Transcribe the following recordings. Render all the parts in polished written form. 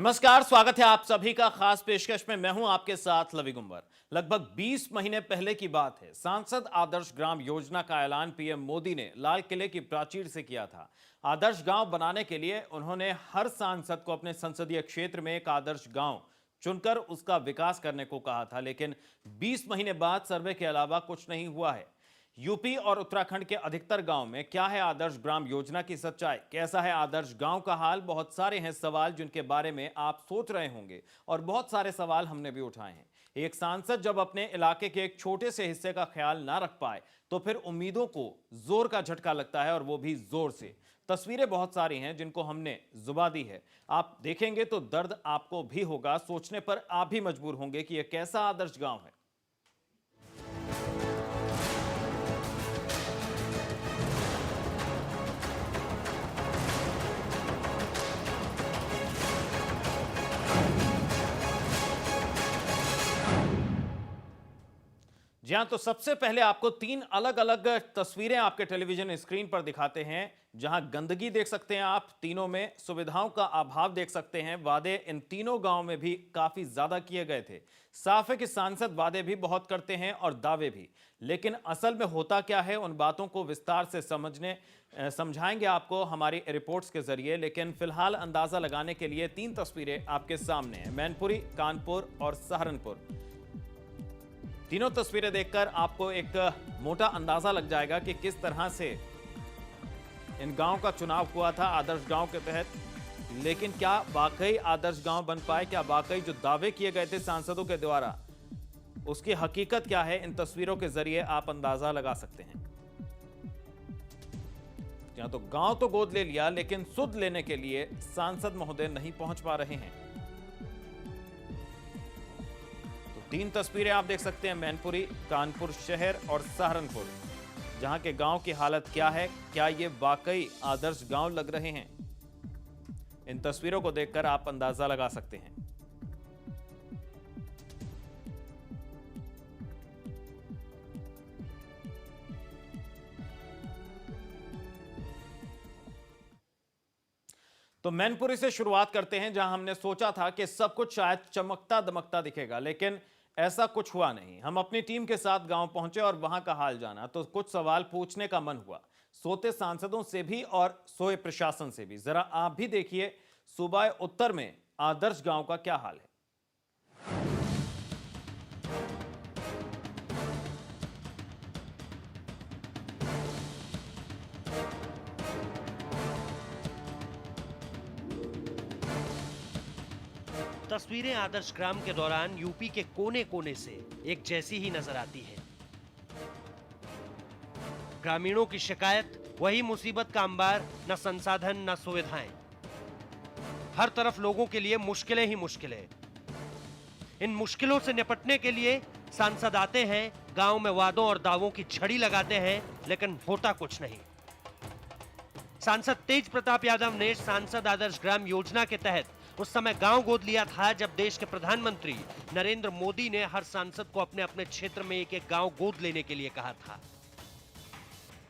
नमस्कार, स्वागत है आप सभी का खास पेशकश में। मैं हूं आपके साथ लवी गुंबर। लगभग 20 महीने पहले की बात है। सांसद आदर्श ग्राम योजना का ऐलान पीएम मोदी ने लाल किले की प्राचीर से किया था। आदर्श गांव बनाने के लिए उन्होंने हर सांसद को अपने संसदीय क्षेत्र में एक आदर्श गांव चुनकर उसका विकास करने को कहा था, लेकिन 20 महीने बाद सर्वे के अलावा कुछ नहीं हुआ है। यूपी और उत्तराखंड के अधिकतर गांव में क्या है आदर्श ग्राम योजना की सच्चाई, कैसा है आदर्श गांव का हाल? बहुत सारे हैं सवाल जिनके बारे में आप सोच रहे होंगे और बहुत सारे सवाल हमने भी उठाए हैं। एक सांसद जब अपने इलाके के एक छोटे से हिस्से का ख्याल ना रख पाए तो फिर उम्मीदों को जोर का झटका लगता है, और वो भी जोर से। तस्वीरें बहुत सारी हैं जिनको हमने जुबा दी है। आप देखेंगे तो दर्द आपको भी होगा, सोचने पर आप भी मजबूर होंगे कि यह कैसा आदर्श गांव है। जी हाँ, तो सबसे पहले आपको 3 अलग अलग तस्वीरें आपके टेलीविजन स्क्रीन पर दिखाते हैं। जहां गंदगी देख सकते हैं आप, तीनों में सुविधाओं का अभाव देख सकते हैं। वादे इन तीनों गांव में भी काफी ज्यादा किए गए थे। साफ है कि सांसद वादे भी बहुत करते हैं और दावे भी, लेकिन असल में होता क्या है, उन बातों को विस्तार से समझाएंगे आपको हमारी रिपोर्ट्स के जरिए। लेकिन फिलहाल अंदाजा लगाने के लिए 3 तस्वीरें आपके सामने हैं, मैनपुरी, कानपुर और सहारनपुर। तीनों तस्वीरें देखकर आपको एक मोटा अंदाजा लग जाएगा कि किस तरह से इन गांव का चुनाव हुआ था आदर्श गांव के तहत। लेकिन क्या वाकई आदर्श गांव बन पाए? क्या वाकई जो दावे किए गए थे सांसदों के द्वारा, उसकी हकीकत क्या है? इन तस्वीरों के जरिए आप अंदाजा लगा सकते हैं। या तो गांव तो गोद ले लिया, लेकिन सुध लेने के लिए सांसद महोदय नहीं पहुंच पा रहे हैं। 3 तस्वीरें आप देख सकते हैं, मैनपुरी, कानपुर शहर और सहारनपुर, जहां के गांव की हालत क्या है। क्या ये वाकई आदर्श गांव लग रहे हैं? इन तस्वीरों को देखकर आप अंदाजा लगा सकते हैं। तो मैनपुरी से शुरुआत करते हैं, जहां हमने सोचा था कि सब कुछ शायद चमकता दमकता दिखेगा, लेकिन ऐसा कुछ हुआ नहीं। हम अपनी टीम के साथ गांव पहुंचे और वहां का हाल जाना, तो कुछ सवाल पूछने का मन हुआ, सोते सांसदों से भी और सोए प्रशासन से भी। जरा आप भी देखिए सूबा उत्तर में आदर्श गांव का क्या हाल है। तस्वीरें आदर्श ग्राम के दौरान यूपी के कोने कोने से एक जैसी ही नजर आती है। ग्रामीणों की शिकायत वही मुसीबत का अंबार, न संसाधन न सुविधाएं। हर तरफ लोगों के लिए मुश्किलें ही मुश्किलें। इन मुश्किलों से निपटने के लिए सांसद आते हैं, गांव में वादों और दावों की झड़ी लगाते हैं, लेकिन होता कुछ नहीं। सांसद तेज प्रताप यादव ने सांसद आदर्श ग्राम योजना के तहत उस समय गांव गोद लिया था जब देश के प्रधानमंत्री नरेंद्र मोदी ने हर सांसद को अपने अपने क्षेत्र में एक एक गांव गोद लेने के लिए कहा था।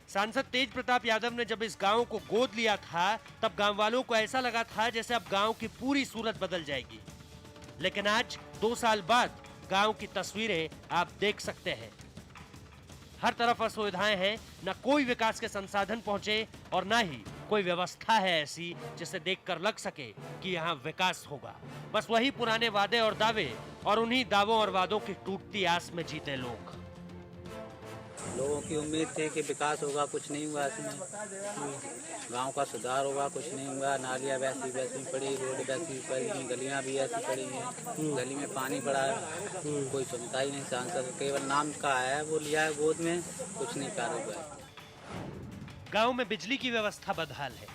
सांसद तेज प्रताप यादव ने जब इस गांव को गोद लिया था तब गांव वालों को ऐसा लगा था जैसे अब गांव की पूरी सूरत बदल जाएगी। लेकिन आज 2 साल बाद गांव की तस्वीरें आप देख सकते हैं। हर तरफ असुविधाएं हैं, न कोई विकास के संसाधन पहुंचे और न ही कोई व्यवस्था है ऐसी जिसे देखकर लग सके कि यहाँ विकास होगा। बस वही पुराने वादे और दावे, और उन्हीं दावों और वादों की टूटती आस में जीते लोगों की उम्मीद थी कि विकास होगा, कुछ नहीं हुआ इसमें। गांव का सुधार होगा, कुछ नहीं हुआ। नालियाँ वैसी वैसी पड़ी, रोड वैसी पड़ी हैं, गलियाँ भी ऐसी पड़ी हैं, गली में पानी पड़ा है, कोई सुनता ही नहीं। सांसद केवल नाम का है, वो लिया है गोद में, कुछ नहीं कार्य हुआ है। गांव में बिजली की व्यवस्था बदहाल है।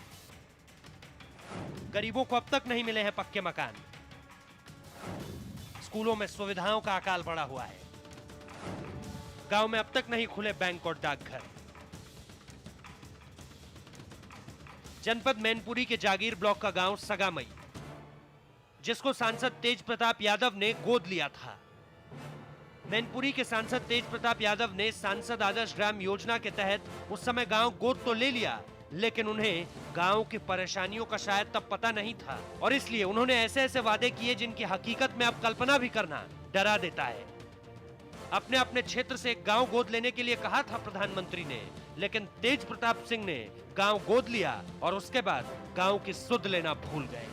गरीबों को अब तक नहीं मिले हैं पक्के मकान। स्कूलों में सुविधाओं का अकाल पड़ा हुआ है। गांव में अब तक नहीं खुले बैंक और डाकघर। जनपद मैनपुरी के जागीर ब्लॉक का गांव सगामई, जिसको सांसद तेज प्रताप यादव ने गोद लिया था। मैनपुरी के सांसद तेज प्रताप यादव ने सांसद आदर्श ग्राम योजना के तहत उस समय गांव गोद तो ले लिया, लेकिन उन्हें गांव की परेशानियों का शायद तब पता नहीं था और इसलिए उन्होंने ऐसे ऐसे वादे किए जिनकी हकीकत में अब कल्पना भी करना डरा देता है। अपने अपने क्षेत्र से एक गांव गोद लेने के लिए कहा था प्रधानमंत्री ने, लेकिन तेज प्रताप सिंह ने गांव गोद लिया और उसके बाद गांव की सुध लेना भूल गए।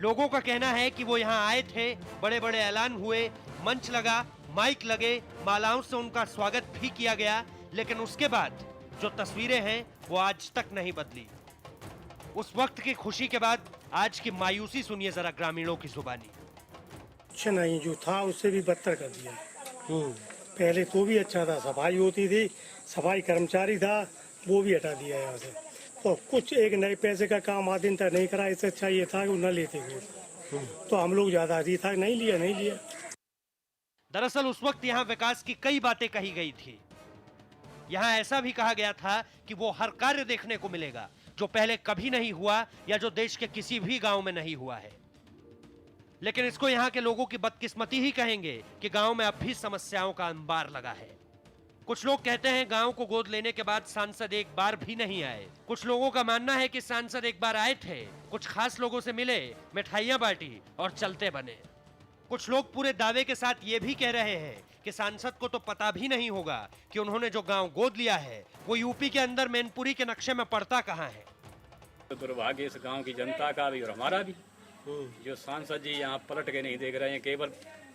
लोगों का कहना है कि वो यहाँ आए थे, बड़े बड़े ऐलान हुए, मंच लगा, माइक लगे, मालाओं से उनका स्वागत भी किया गया, लेकिन उसके बाद जो तस्वीरें हैं वो आज तक नहीं बदली। उस वक्त की खुशी के बाद आज की मायूसी सुनिए जरा ग्रामीणों की जुबानी। अच्छा नहीं, जो था उससे भी बदतर कर दिया। पहले तो भी अच्छा था, सफाई होती थी, सफाई कर्मचारी था, वो भी हटा दिया यहाँ से। और कुछ एक नए पैसे का काम आदिन तक नहीं करा, इससे अच्छा ये था कि वो न लेते हुए तो हम लोग ज्यादा अजीब था, नहीं लिया। दरअसल उस वक्त यहाँ विकास की कई बातें कही गई थी। यहाँ ऐसा भी कहा गया था कि वो हर कार्य देखने को मिलेगा जो पहले कभी नहीं हुआ या जो देश के किसी भी गांव में नहीं हुआ है। लेकिन इसको यहाँ के लोगों की बदकिस्मती ही कहेंगे कि गांव में अब भी समस्याओं का अंबार लगा है। कुछ लोग कहते हैं गांव को गोद लेने के बाद सांसद एक बार भी नहीं आए। कुछ लोगों का मानना है कि सांसद एक बार आए थे, कुछ खास लोगों से मिले, मिठाइयां बांटी और चलते बने। कुछ लोग पूरे दावे के साथ ये भी कह रहे हैं कि सांसद को तो पता भी नहीं होगा कि उन्होंने जो गांव गोद लिया है वो यूपी के अंदर मैनपुरी के नक्शे में पड़ता कहां है। तो दुर्भाग्य इस गांव की जनता का भी और हमारा भी, जो सांसद जी यहाँ पलट के नहीं देख रहे हैं। केवल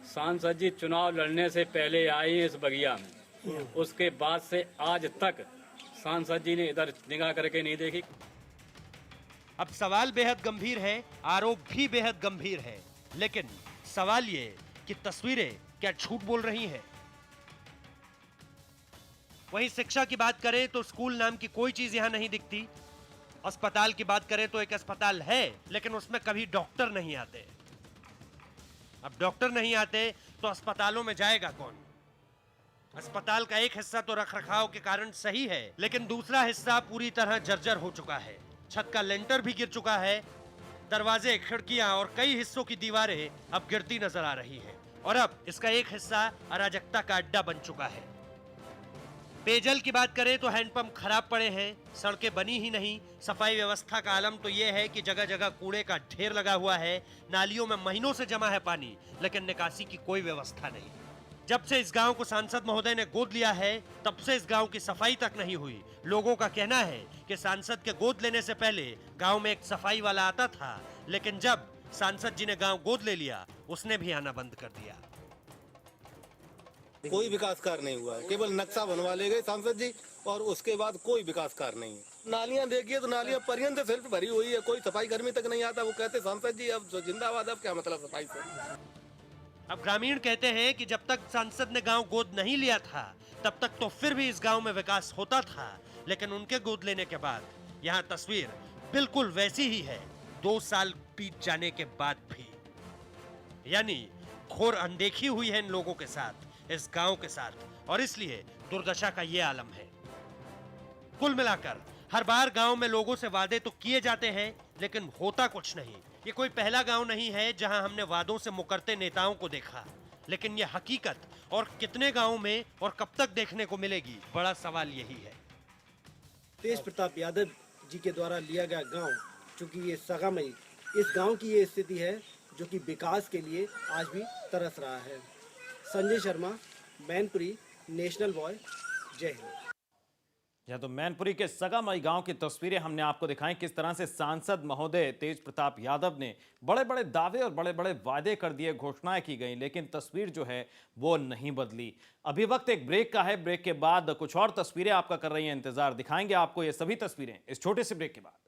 सांसद जी चुनाव लड़ने से पहले आए हैं इस बगिया में, उसके बाद से आज तक सांसद जी ने इधर निगाह करके नहीं देखी। अब सवाल बेहद गंभीर है, आरोप भी बेहद गंभीर है, लेकिन सवाल ये कि तस्वीरें क्या झूठ बोल रही हैं? वहीं शिक्षा की बात करें तो स्कूल नाम की कोई चीज यहां नहीं दिखती। अस्पताल की बात करें तो एक अस्पताल है, लेकिन उसमें कभी डॉक्टर नहीं आते। अब डॉक्टर नहीं आते तो अस्पतालों में जाएगा कौन? अस्पताल का एक हिस्सा तो रखरखाव के कारण सही है, लेकिन दूसरा हिस्सा पूरी तरह जर्जर हो चुका है। छत का लेंटर भी गिर चुका है, दरवाजे, खिड़कियां और कई हिस्सों की दीवारें अब गिरती नजर आ रही है और अब इसका एक हिस्सा अराजकता का अड्डा बन चुका है। पेयजल की बात करें तो हैंडपंप खराब पड़े हैं, सड़कें बनी ही नहीं। सफाई व्यवस्था का आलम तो यह है कि जगह जगह कूड़े का ढेर लगा हुआ है, नालियों में महीनों से जमा है पानी, लेकिन निकासी की कोई व्यवस्था नहीं। जब से इस गांव को सांसद महोदय ने गोद लिया है तब से इस गांव की सफाई तक नहीं हुई। लोगों का कहना है कि सांसद के गोद लेने से पहले गांव में एक सफाई वाला आता था, लेकिन जब सांसद जी ने गांव गोद ले लिया उसने भी आना बंद कर दिया। कोई विकास कार्य नहीं हुआ है, केवल नक्शा बनवा ले गए सांसद जी और उसके बाद कोई विकास कार्य नहीं है। नालियां देखिए तो नालियां पर्यंत सिर्फ भरी हुई है, कोई सफाई कर्मी तक नहीं आता। वो कहते सांसद जी अब जिंदाबाद, अब क्या मतलब सफाई से। अब ग्रामीण कहते हैं कि जब तक सांसद ने गांव गोद नहीं लिया था तब तक तो फिर भी इस गांव में विकास होता था, लेकिन उनके गोद लेने के बाद यहाँ तस्वीर बिल्कुल वैसी ही है, 2 साल बीत जाने के बाद भी। यानी घोर अनदेखी हुई है इन लोगों के साथ, इस गांव के साथ, और इसलिए दुर्दशा का ये आलम है। कुल मिलाकर हर बार गांव में लोगों से वादे तो किए जाते हैं, लेकिन होता कुछ नहीं। ये कोई पहला गांव नहीं है जहां हमने वादों से मुकरते नेताओं को देखा, लेकिन ये हकीकत और कितने गांवों में और कब तक देखने को मिलेगी, बड़ा सवाल यही है। तेज प्रताप यादव जी के द्वारा लिया गया गांव, चूंकि ये सगामई, इस गांव की ये स्थिति है जो कि विकास के लिए आज भी तरस रहा है। संजय शर्मा, मैनपुरी, नेशनल बॉय, जय हिंद। यह तो मैनपुरी के सगामई गांव की तस्वीरें हमने आपको दिखाई, किस तरह से सांसद महोदय तेज प्रताप यादव ने बड़े बड़े दावे और बड़े बड़े वादे कर दिए, घोषणाएं की गई, लेकिन तस्वीर जो है वो नहीं बदली। अभी वक्त एक ब्रेक का है, ब्रेक के बाद कुछ और तस्वीरें आपका कर रही हैं इंतजार, दिखाएंगे आपको ये सभी तस्वीरें इस छोटे से ब्रेक के बाद।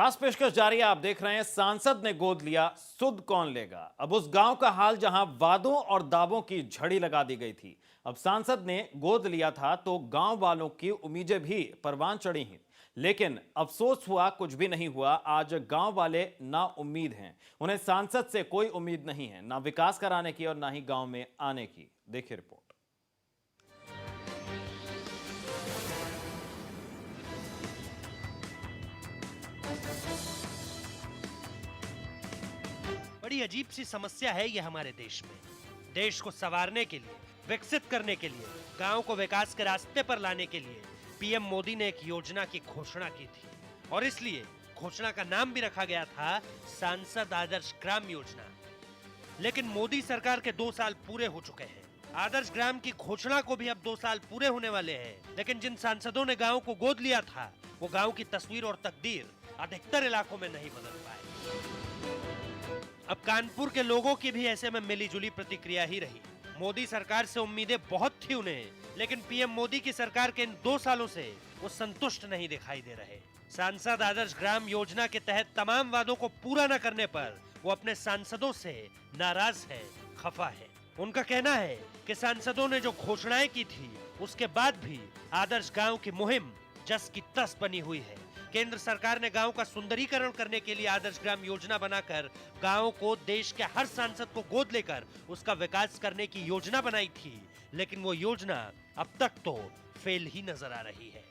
खास पेशकश जारी है। आप देख रहे हैं सांसद ने गोद लिया, सुध कौन लेगा। अब उस गांव का हाल जहां वादों और दावों की झड़ी लगा दी गई थी, अब सांसद ने गोद लिया था तो गांव वालों की उम्मीदें भी परवान चढ़ी हैं। लेकिन अफसोस हुआ, कुछ भी नहीं हुआ। आज गांव वाले ना उम्मीद हैं। उन्हें सांसद से कोई उम्मीद नहीं है, ना विकास कराने की और ना ही गांव में आने की। देखिए रिपोर्ट। बड़ी अजीब सी समस्या है ये हमारे देश में। देश को संवारने के लिए, विकसित करने के लिए, गांव को विकास के रास्ते पर लाने के लिए पीएम मोदी ने एक योजना की घोषणा की थी और इसलिए घोषणा का नाम भी रखा गया था सांसद आदर्श ग्राम योजना। लेकिन मोदी सरकार के 2 साल पूरे हो चुके हैं। आदर्श ग्राम की घोषणा को भी अब 2 साल पूरे होने वाले हैं। लेकिन जिन सांसदों ने गांव को गोद लिया था, वो गांव की तस्वीर और तकदीर अधिकतर इलाकों में नहीं बदल पाए। अब कानपुर के लोगों की भी ऐसे में मिलीजुली प्रतिक्रिया ही रही। मोदी सरकार से उम्मीदें बहुत थी उन्हें, लेकिन पीएम मोदी की सरकार के इन 2 सालों से वो संतुष्ट नहीं दिखाई दे रहे। सांसद आदर्श ग्राम योजना के तहत तमाम वादों को पूरा न करने पर वो अपने सांसदों से नाराज है, खफा है। उनका कहना है कि सांसदों ने जो घोषणाएं की थी, उसके बाद भी आदर्श गांव की मुहिम जस की तस बनी हुई है। केंद्र सरकार ने गांव का सुंदरीकरण करने के लिए आदर्श ग्राम योजना बनाकर गांव को देश के हर सांसद को गोद लेकर उसका विकास करने की योजना बनाई थी, लेकिन वो योजना अब तक तो फेल ही नजर आ रही है।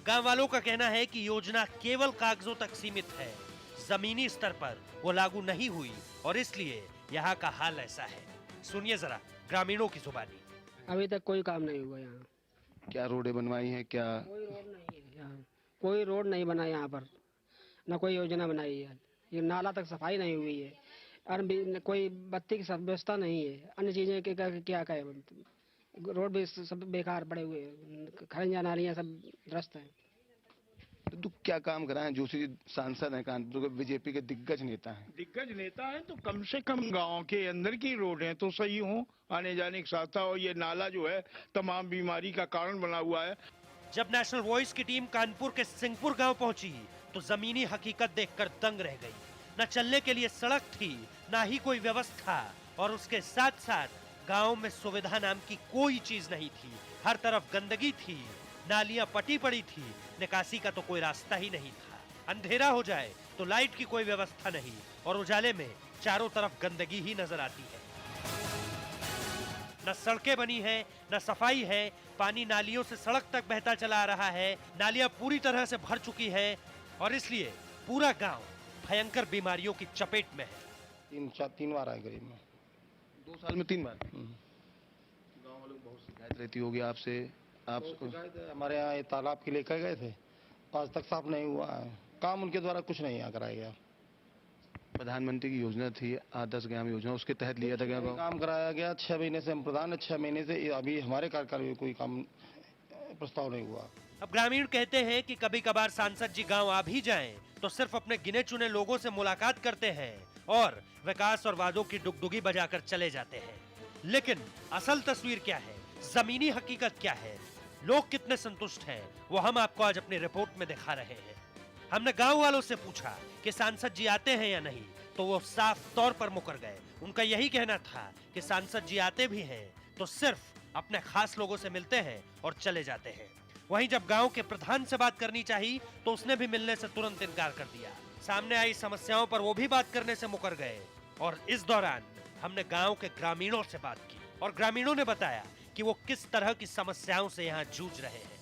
गांव वालों का कहना है कि योजना केवल कागजों तक सीमित है, जमीनी स्तर पर वो लागू नहीं हुई और इसलिए यहाँ का हाल ऐसा है। सुनिए जरा ग्रामीणों की जुबानी। अभी तक कोई काम नहीं हुआ यहाँ। क्या रोडें बनवाई हैं? क्या कोई रोड नहीं है यहाँ, कोई रोड नहीं बना यहाँ पर, न कोई योजना बनाई है। ये नाला तक सफाई नहीं हुई है और कोई बत्ती की व्यवस्था नहीं है। अन्य चीजें क्या कहे, रोड भी सब बेकार पड़े हुए हैं, खरंजा नालियाँ सब ध्वस्त हैं। तो क्या काम कराएं? जोशी जी सांसद हैं, कानपुर के बीजेपी के दिग्गज नेता हैं। दिग्गज नेता है तो कम से कम गांव के अंदर की रोडें तो सही हो, आने जाने की साथ। और ये नाला जो है तमाम बीमारी का कारण बना हुआ है। जब नेशनल वॉइस की टीम कानपुर के सिंहपुर गांव पहुंची तो जमीनी हकीकत देखकर दंग रह गई। न चलने के लिए सड़क थी, न ही कोई व्यवस्था, और उसके साथ साथ गांव में सुविधा नाम की कोई चीज नहीं थी। हर तरफ गंदगी थी, नालियां पटी पड़ी थी, निकासी का तो कोई रास्ता ही नहीं था। अंधेरा हो जाए तो लाइट की कोई व्यवस्था नहीं और उजाले में चारों तरफ गंदगी ही नजर आती है। न सड़कें बनी है, न सफाई है, पानी नालियों से सड़क तक बहता चला आ रहा है, नालियां पूरी तरह से भर चुकी है और इसलिए पूरा गांव भयंकर बीमारियों की चपेट में है। 3 बार आए करीब में, 2 साल में 3 बार। गाँव वालों को बहुत शिकायत रहती होगी आपसे। आपको हमारे यहाँ ये तालाब के लेकर गए थे, आज तक साफ नहीं हुआ है। काम उनके द्वारा कुछ नहीं यहाँ कराया गया। प्रधानमंत्री की योजना थी आदर्श ग्राम योजना, उसके तहत लिया था क्या काम कराया गया 6 महीने से हम प्रधान है, 6 महीने से अभी हमारे कार्यकाल में कोई काम प्रस्ताव नहीं हुआ। अब ग्रामीण कहते हैं कि कभी कभार सांसद जी गांव आ भी जाएं तो सिर्फ अपने गिने चुने लोगों से मुलाकात करते हैं और विकास और वादों की डुगडुगी बजाकर चले जाते हैं। लेकिन असल तस्वीर क्या है, जमीनी हकीकत क्या है, लोग कितने संतुष्ट हैं, वो हम आपको आज अपनी रिपोर्ट में दिखा रहे हैं। हमने गांव वालों से पूछा कि सांसद जी आते हैं या नहीं, तो वो साफ तौर पर मुकर गए। उनका यही कहना था कि सांसद जी आते भी हैं तो सिर्फ अपने खास लोगों से मिलते हैं और चले जाते हैं। वहीं जब गांव के प्रधान से बात करनी चाहिए तो उसने भी मिलने से तुरंत इनकार कर दिया। सामने आई समस्याओं पर वो भी बात करने से मुकर गए। और इस दौरान हमने गांव के ग्रामीणों से बात की और ग्रामीणों ने बताया कि वो किस तरह की समस्याओं से यहाँ जूझ रहे हैं।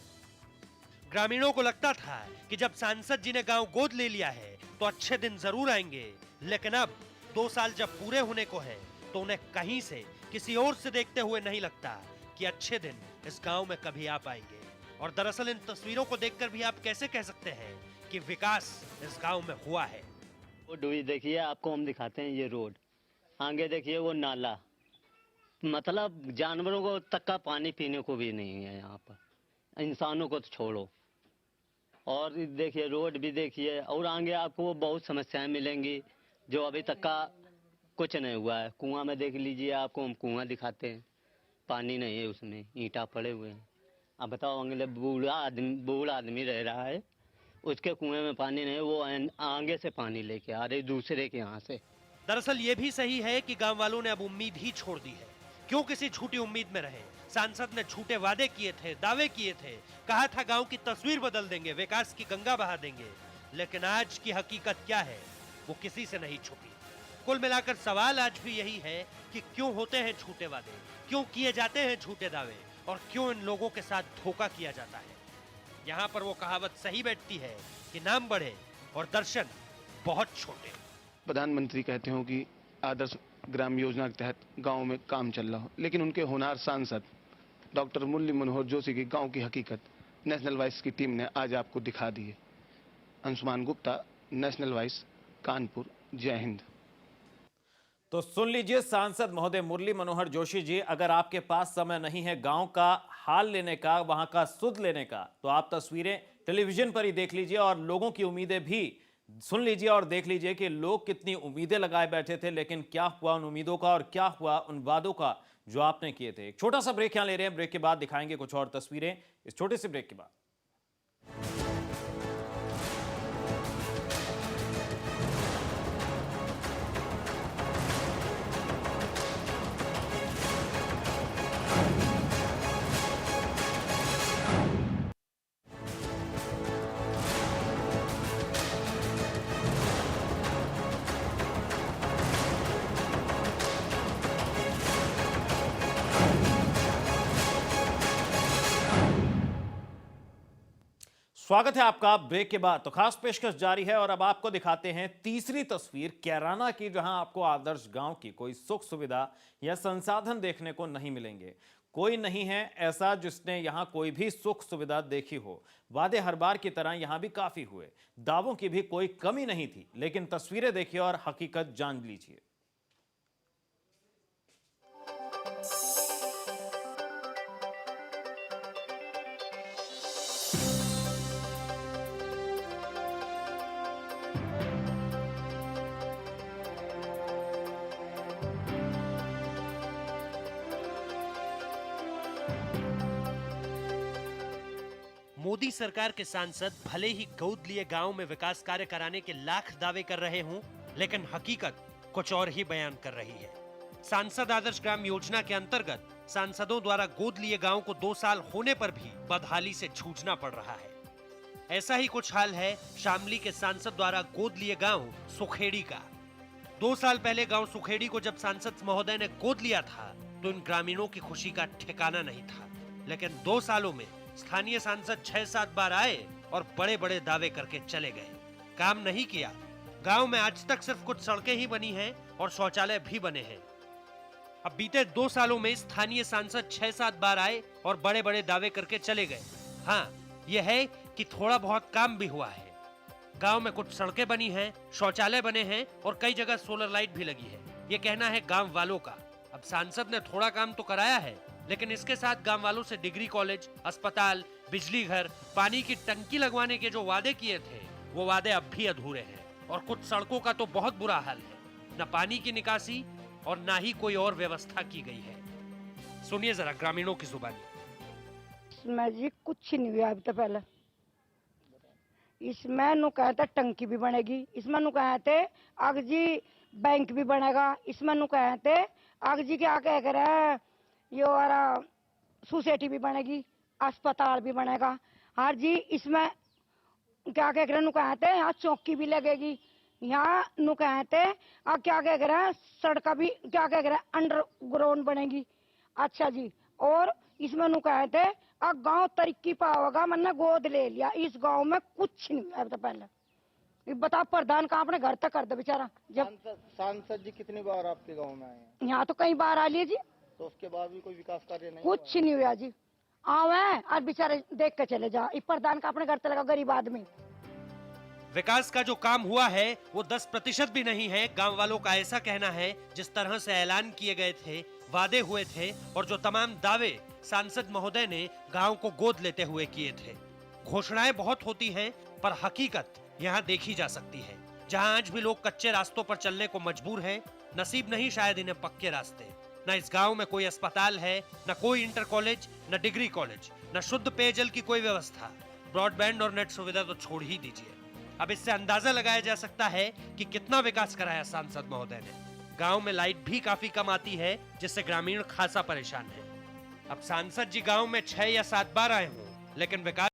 ग्रामीणों को लगता था कि जब सांसद जी ने गांव गोद ले लिया है तो अच्छे दिन जरूर आएंगे, लेकिन अब 2 साल जब पूरे होने को है तो उन्हें कहीं से किसी और से देखते हुए नहीं लगता कि अच्छे दिन इस गांव में कभी आ पाएंगे। और दरअसल इन तस्वीरों को देखकर भी आप कैसे कह सकते हैं कि विकास इस गांव में हुआ है। रोड देखिए, आपको हम दिखाते हैं ये रोड, आगे देखिए वो नाला, मतलब जानवरों को तक का पानी पीने को भी नहीं है यहाँ पर, इंसानों को तो छोड़ो। और देखिए रोड भी देखिए, और आगे आपको बहुत समस्याएं मिलेंगी जो अभी तक का कुछ नहीं हुआ है। कुआं में देख लीजिए, आपको हम कुआं दिखाते हैं, पानी नहीं है उसमें, ईंटा पड़े हुए हैं। अब बताओ, अगले बूढ़ा आदमी रह रहा है, उसके कुएं में पानी नहीं, वो आगे से पानी लेके आ रहे दूसरे के यहाँ से। दरअसल ये भी सही है कि गांव वालों ने अब उम्मीद ही छोड़ दी है। क्यों किसी झूठी उम्मीद में रहे? सांसद ने झूठे वादे किए थे, दावे किए थे, कहा था गांव की तस्वीर बदल देंगे, विकास की गंगा बहा देंगे, लेकिन आज की हकीकत क्या है वो किसी से नहीं छुपी। कुल मिलाकर सवाल आज भी यही है कि क्यों होते हैं झूठे वादे, क्यों किए जाते हैं झूठे दावे और क्यों इन लोगों के साथ धोखा किया जाता है। यहाँ पर वो कहावत सही बैठती है कि नाम बड़े और दर्शन बहुत छोटे। प्रधानमंत्री कहते हो कि आदर्श ग्राम योजना के तहत गांव में काम चल रहा हो, लेकिन उनके होनहार सांसद डॉक्टर मुरली मनोहर जोशी की गांव की हकीकत नेशनल वॉइस की टीम ने आज आपको दिखा दी है। Anshuman Gupta, national voice, Kanpur. जय हिंद। तो सुन लीजिए सांसद महोदय मुरली मनोहर जोशी जी, अगर आपके पास समय नहीं है गांव का हाल लेने का, वहां का सुध लेने का, तो आप तस्वीरें टेलीविजन पर ही देख लीजिए और लोगों की उम्मीदें भी सुन लीजिए और देख लीजिए कि लोग कितनी उम्मीदें लगाए बैठे थे, लेकिन क्या हुआ उन उम्मीदों का और क्या हुआ उन वादों का जो आपने किए थे। एक छोटा सा ब्रेक यहां ले रहे हैं, ब्रेक के बाद दिखाएंगे कुछ और तस्वीरें, इस छोटे से ब्रेक के बाद। स्वागत है आपका ब्रेक के बाद। तो खास पेशकश जारी है और अब आपको दिखाते हैं तीसरी तस्वीर कैराना की, जहां आपको आदर्श गांव की कोई सुख सुविधा या संसाधन देखने को नहीं मिलेंगे। कोई नहीं है ऐसा जिसने यहां कोई भी सुख सुविधा देखी हो। वादे हर बार की तरह यहां भी काफी हुए, दावों की भी कोई कमी नहीं थी, लेकिन तस्वीरें देखिए और हकीकत जान लीजिए। मोदी सरकार के सांसद भले ही गोद लिए गांव में विकास कार्य कराने के लाख दावे कर रहे हों, लेकिन हकीकत कुछ और ही बयान कर रही है। सांसद आदर्श ग्राम योजना के अंतर्गत सांसदों द्वारा गोद लिए गांव को 2 साल होने पर भी बदहाली से जूझना पड़ रहा है। ऐसा ही कुछ हाल है शामली के सांसद द्वारा गोद लिए गांव सुखेड़ी का। 2 साल पहले गांव सुखेड़ी को जब सांसद महोदय ने गोद लिया था तो इन ग्रामीणों की खुशी का ठिकाना नहीं था, लेकिन 2 सालों में स्थानीय सांसद 6-7 बार आए और बड़े बड़े दावे करके चले गए, काम नहीं किया। गांव में आज तक सिर्फ कुछ सड़कें ही बनी हैं और शौचालय भी बने हैं। अब बीते 2 सालों में स्थानीय सांसद 6-7 बार आए और बड़े बड़े दावे करके चले गए। हाँ, यह है कि थोड़ा बहुत काम भी हुआ है। गांव में कुछ सड़कें बनी हैं, शौचालय बने हैं और कई जगह सोलर लाइट भी लगी है। ये कहना है गांव वालों का। अब सांसद ने थोड़ा काम तो कराया है, लेकिन इसके साथ गांव वालों से डिग्री कॉलेज, अस्पताल, बिजली घर, पानी की टंकी लगवाने के जो वादे किए थे वो वादे अब भी अधूरे हैं। और कुछ सड़कों का तो बहुत बुरा हाल है, न पानी की निकासी और ना ही कोई और व्यवस्था की गई है। सुनिए जरा ग्रामीणों की जुबानी। इसमें जी कुछ नहीं हुआ अभी तो। पहले इसमें नु कहते टंकी भी बनेगी, इसमें नु कहते आग जी बैंक भी बनेगा, इसमें नु कहते आग जी क्या कह रहे यो वाला सोसाइटी भी बनेगी, अस्पताल भी बनेगा। हर जी इसमें क्या कह रहे कहते यहाँ चौकी भी लगेगी, यहाँ नु कहते अब क्या कह रहे हैं सड़क भी क्या कह रहे हैं अंडरग्राउंड बनेगी। अच्छा जी, और इसमें नु कहते अब गांव तरक्की पाओगा, मैंने गोद ले लिया। इस गांव में कुछ नहीं है तो। पहले बता प्रधान का अपने घर तक कर दे बेचारा। जब सांसद जी कितनी बार आपके गांव में आए? यहाँ तो कई बार आ लिए जी, तो उसके बाद भी कोई विकास कार्य नहीं? कुछ नहीं हुआ जी। आवे और बेचारे देख के चले जा। इस प्रधान का अपने घर तक लगा, गरीब आदमी। विकास का जो काम हुआ है वो 10% भी नहीं है। गांव वालों का ऐसा कहना है जिस तरह से ऐलान किए गए थे, वादे हुए थे और जो तमाम दावे सांसद महोदय ने गांव को गोद लेते हुए किए थे। घोषणाएं बहुत होती हैं पर हकीकत यहाँ देखी जा सकती है। जहाँ आज भी लोग कच्चे रास्तों पर चलने को मजबूर हैं, नसीब नहीं शायद इन्हें पक्के रास्ते। न इस गांव में कोई अस्पताल है, न कोई इंटर कॉलेज, न डिग्री कॉलेज, न शुद्ध पेयजल की कोई व्यवस्था। ब्रॉडबैंड और नेट सुविधा तो छोड़ ही दीजिए। अब इससे अंदाजा लगाया जा सकता है कि कितना विकास कराया सांसद महोदय ने। गांव में लाइट भी काफी कम आती है, जिससे ग्रामीण खासा परेशान है। अब सांसद जी गांव में 6 या 7 बार आए हों, लेकिन विकास